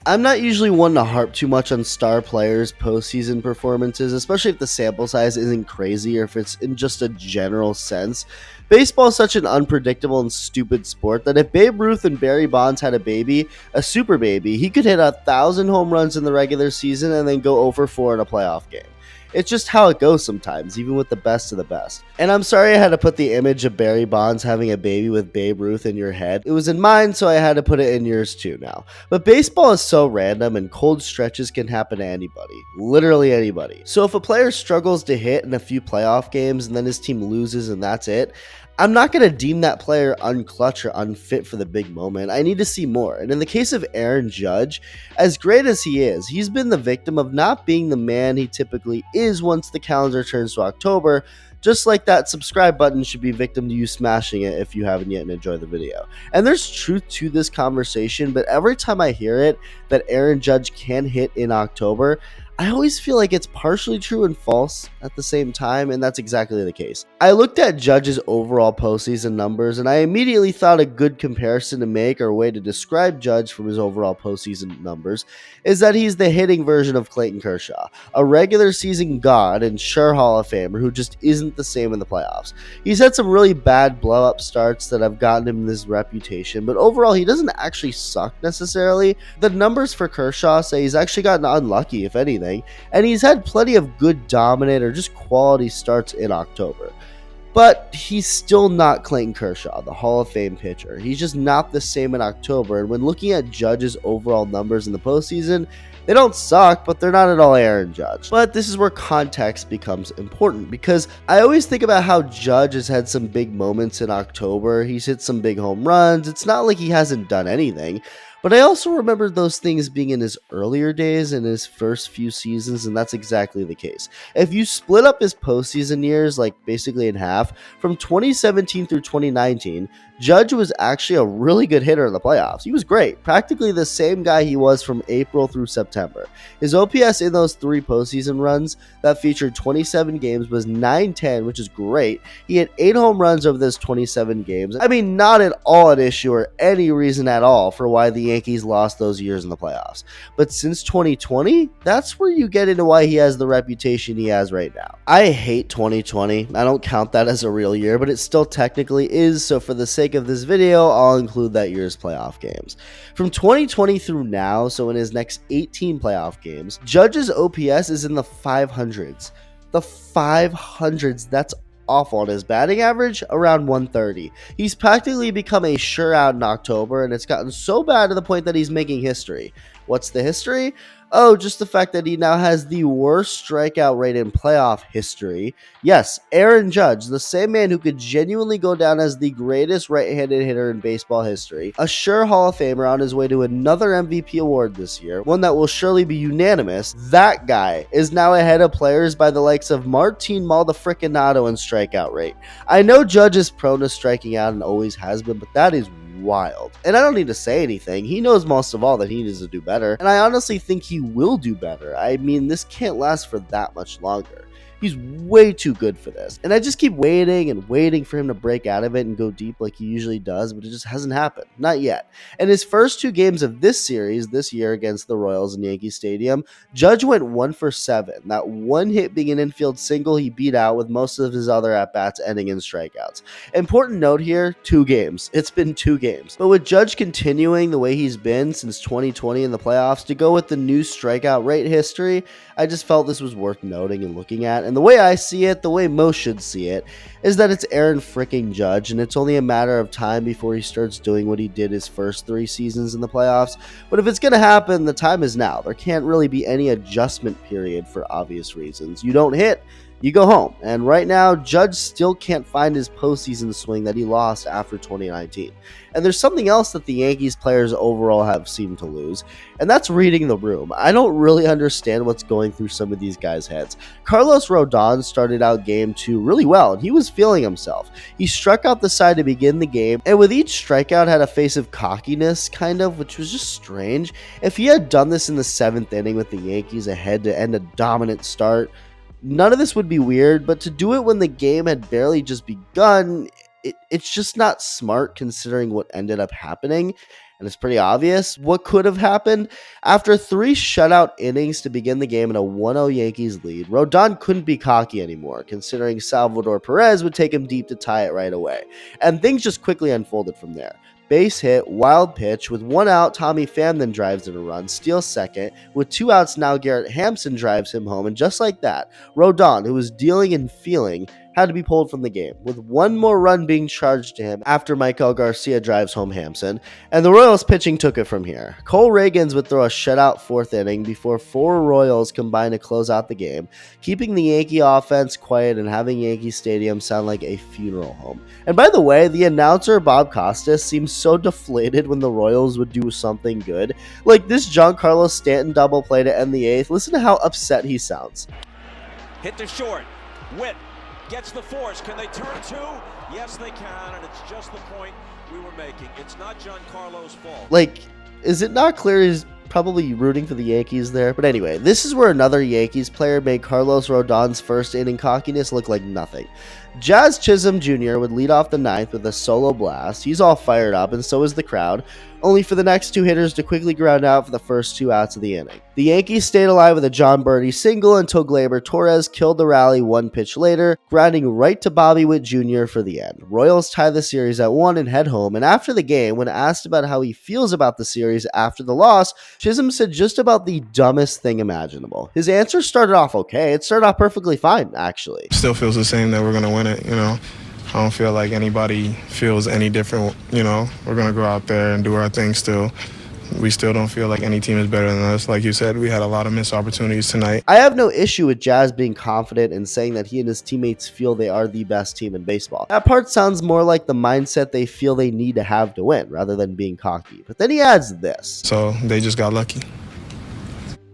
I'm not usually one to harp too much on star players' postseason performances, especially if the sample size isn't crazy or if it's in just a general sense. Baseball is such an unpredictable and stupid sport that if Babe Ruth and Barry Bonds had a baby, a super baby, he could hit 1,000 home runs in the regular season and then go over 4 in a playoff game. It's just how it goes sometimes, even with the best of the best. And I'm sorry I had to put the image of Barry Bonds having a baby with Babe Ruth in your head. It was in mine, so I had to put it in yours too now. But baseball is so random and cold stretches can happen to anybody. Literally anybody. So if a player struggles to hit in a few playoff games and then his team loses and that's it, I'm not going to deem that player unclutch or unfit for the big moment. I need to see more. And in the case of Aaron Judge, as great as he is, he's been the victim of not being the man he typically is once the calendar turns to October. Just like that subscribe button should be victim to you smashing it if you haven't yet and enjoy the video. And there's truth to this conversation, but every time I hear it that Aaron Judge can hit in October, I always feel like it's partially true and false at the same time, and that's exactly the case. I looked at Judge's overall postseason numbers, and I immediately thought a good comparison to make or a way to describe Judge from his overall postseason numbers is that he's the hitting version of Clayton Kershaw, a regular season god and sure Hall of Famer who just isn't the same in the playoffs. He's had some really bad blow-up starts that have gotten him this reputation, but overall he doesn't actually suck necessarily. The numbers for Kershaw say he's actually gotten unlucky, if anything, and he's had plenty of good dominant or just quality starts in October. But he's still not Clayton Kershaw, the Hall of Fame pitcher. He's just not the same in October, and when looking at Judge's overall numbers in the postseason, they don't suck, but they're not at all Aaron Judge. But this is where context becomes important, because I always think about how Judge has had some big moments in October. He's hit some big home runs. It's not like he hasn't done anything. But I also remember those things being in his earlier days, in his first few seasons, and that's exactly the case. If you split up his postseason years, like basically in half, from 2017 through 2019, Judge was actually a really good hitter in the playoffs. He was great, practically the same guy he was from April through September. His OPS in those 3 postseason runs that featured 27 games was 910, which is great. He had 8 home runs over those 27 games. I mean, not at all an issue or any reason at all for why the Yankees lost those years in the playoffs. But since 2020, that's where you get into why he has the reputation he has right now. I hate 2020. I don't count that as a real year, but it still technically is, so for the sake of this video, I'll include that year's playoff games. From 2020 through now, so in his next 18 playoff games, Judge's OPS is in the 500s. The 500s, that's awful. And his batting average, around 130. He's practically become a sure out in October, and it's gotten so bad to the point that he's making history. What's the history? Oh, just the fact that he now has the worst strikeout rate in playoff history. Yes, Aaron Judge, the same man who could genuinely go down as the greatest right-handed hitter in baseball history, a sure Hall of Famer on his way to another MVP award this year, one that will surely be unanimous. That guy is now ahead of players by the likes of Martin Maldafricanato in strikeout rate. I know Judge is prone to striking out and always has been, but that is wild. And I don't need to say anything. He knows most of all that he needs to do better, and I honestly think he will do better. I mean, this can't last for that much longer. He's way too good for this. And I just keep waiting and waiting for him to break out of it and go deep like he usually does, but it just hasn't happened. Not yet. In his first 2 games of this series this year against the Royals in Yankee Stadium, Judge went 1 for 7. That one hit being an infield single he beat out, with most of his other at-bats ending in strikeouts. Important note here, 2 games. It's been 2 games. But with Judge continuing the way he's been since 2020 in the playoffs, to go with the new strikeout rate history, I just felt this was worth noting and looking at. And the way I see it, the way most should see it, is that it's Aaron freaking Judge, and it's only a matter of time before he starts doing what he did his first 3 seasons in the playoffs. But if it's going to happen, the time is now. There can't really be any adjustment period for obvious reasons. You don't hit, you go home. And right now, Judge still can't find his postseason swing that he lost after 2019. And there's something else that the Yankees players overall have seemed to lose, and that's reading the room. I don't really understand what's going through some of these guys' heads. Carlos Rodon started out game 2 really well, and he was feeling himself. He struck out the side to begin the game, and with each strikeout had a face of cockiness, kind of, which was just strange. If he had done this in the 7th inning with the Yankees ahead to end a dominant start, none of this would be weird, but to do it when the game had barely just begun, it's just not smart considering what ended up happening. And it's pretty obvious what could have happened. After 3 shutout innings to begin the game in a 1-0 Yankees lead, Rodon couldn't be cocky anymore, considering Salvador Perez would take him deep to tie it right away. And things just quickly unfolded from there. Base hit, wild pitch. With 1 out, Tommy Pham then drives in a run, steals second. With 2 outs now, Garrett Hampson drives him home, and just like that, Rodon, who was dealing and feeling, had to be pulled from the game, with 1 more run being charged to him after Michael Garcia drives home Hampson, and the Royals pitching took it from here. Cole Reagans would throw a shutout 4th inning before 4 Royals combined to close out the game, keeping the Yankee offense quiet and having Yankee Stadium sound like a funeral home. And by the way, the announcer Bob Costas seems so deflated when the Royals would do something good. Like this Giancarlo Stanton double play to end the 8th, listen to how upset he sounds. Hit to short, Witt gets the force. Can they turn 2? Yes, they can, and it's just the point we were making. It's not Giancarlo's fault. Like, is it not clear he's probably rooting for the Yankees there? But anyway, this is where another Yankees player made Carlos Rodon's first inning cockiness look like nothing. Jazz Chisholm Jr. would lead off the 9th with a solo blast. He's all fired up, and so is the crowd, only for the next 2 hitters to quickly ground out for the first 2 outs of the inning. The Yankees stayed alive with a John Birdie single until Gleyber Torres killed the rally 1 pitch later, grounding right to Bobby Witt Jr. for the end. Royals tie the series at 1 and head home, and after the game, when asked about how he feels about the series after the loss, Chisholm said just about the dumbest thing imaginable. His answer started off okay. It started off perfectly fine, actually. Still feels the same that we're going to win it, I don't feel like anybody feels any different, We're going to go out there and do our thing still. We still don't feel like any team is better than us. Like you said, we had a lot of missed opportunities tonight. I have no issue with Jazz being confident and saying that he and his teammates feel they are the best team in baseball. That part sounds more like the mindset they feel they need to have to win, rather than being cocky. But then he adds this. So they just got lucky.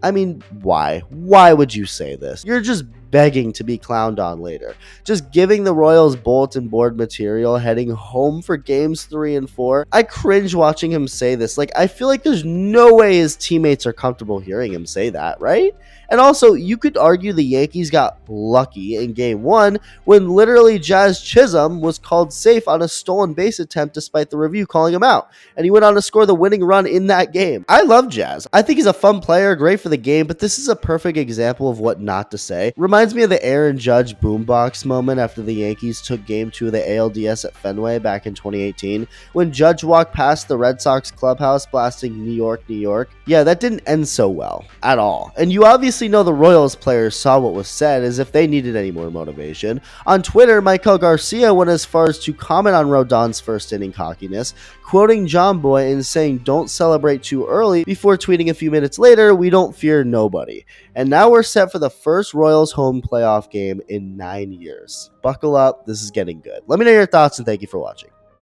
I mean, why? Why would you say this? You're just begging to be clowned on later. Just giving the Royals bulletin board material, heading home for games 3 and 4. I cringe watching him say this. Like, I feel like there's no way his teammates are comfortable hearing him say that, right? And also, you could argue the Yankees got lucky in Game 1 when literally Jazz Chisholm was called safe on a stolen base attempt despite the review calling him out. And he went on to score the winning run in that game. I love Jazz. I think he's a fun player, great for the game, but this is a perfect example of what not to say. Reminds me of the Aaron Judge boombox moment after the Yankees took Game 2 of the ALDS at Fenway back in 2018, when Judge walked past the Red Sox clubhouse blasting New York, New York. Yeah, that didn't end so well at all. And you obviously know the Royals players saw what was said, as if they needed any more motivation. On Twitter, Michael Garcia went as far as to comment on Rodon's first inning cockiness, quoting John Boy and saying, "Don't celebrate too early," before tweeting a few minutes later, "We don't fear nobody." And now we're set for the first Royals home playoff game in 9 years. Buckle up, this is getting good. Let me know your thoughts, and thank you for watching.